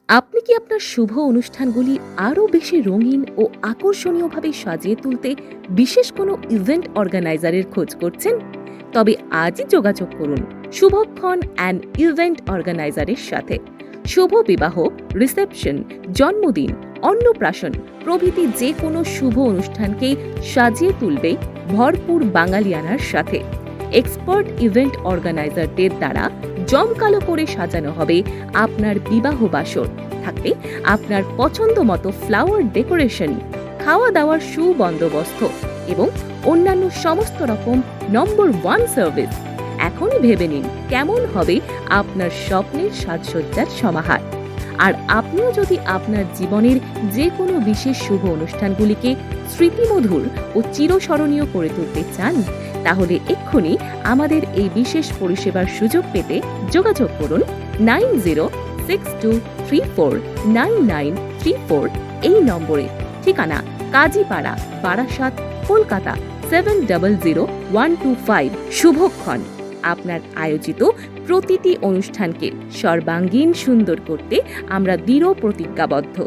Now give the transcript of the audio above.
আপনি কি আপনার শুভ অনুষ্ঠানগুলি আরও বেশি রঙিন ও আকর্ষণীয়ভাবে সাজিয়ে তুলতে বিশেষ কোনো ইভেন্ট অর্গানাইজারের খোঁজ করছেন? তবে আজই যোগাযোগ করুন শুভক্ষণ অ্যান্ড ইভেন্ট অর্গানাইজারের সাথে। শুভ বিবাহ, রিসেপশন, জন্মদিন, অন্নপ্রাশন প্রভৃতি যে কোনো শুভ অনুষ্ঠানকেই সাজিয়ে তুলবে ভরপুর বাঙালিয়ানার সাথে। এক্সপার্ট ইভেন্ট অর্গানাইজারদের দ্বারা জমকালো করে সাজানো হবে আপনার বিবাহ বাসর। থাকবে আপনার পছন্দ মতো ফ্লাওয়ার ডেকোরেশন, খাওয়া দাওয়ার সুবন্দোবস্ত এবং অন্যান্য সমস্ত রকম নম্বর ওয়ান সার্ভিস। এখনই ভেবে নিন কেমন হবে আপনার স্বপ্নের সাজসজ্জার সমাহার। আর আপনিও যদি আপনার জীবনের যে কোনো বিশেষ শুভ অনুষ্ঠানগুলিকে স্মৃতিমধুর ও চিরস্মরণীয় করে তুলতে চান, তাহলে এক্ষুনি আমাদের এই বিশেষ পরিষেবার সুযোগ পেতে যোগাযোগ করুন 9062349934 এই নম্বরে। ঠিকানা কাজীপাড়া, বারাসাত, কলকাতা 700125। শুভক্ষণ আপনার আয়োজিত প্রতিটি অনুষ্ঠানকে সর্বাঙ্গীন সুন্দর করতে আমরা দৃঢ় প্রতিজ্ঞাবদ্ধ।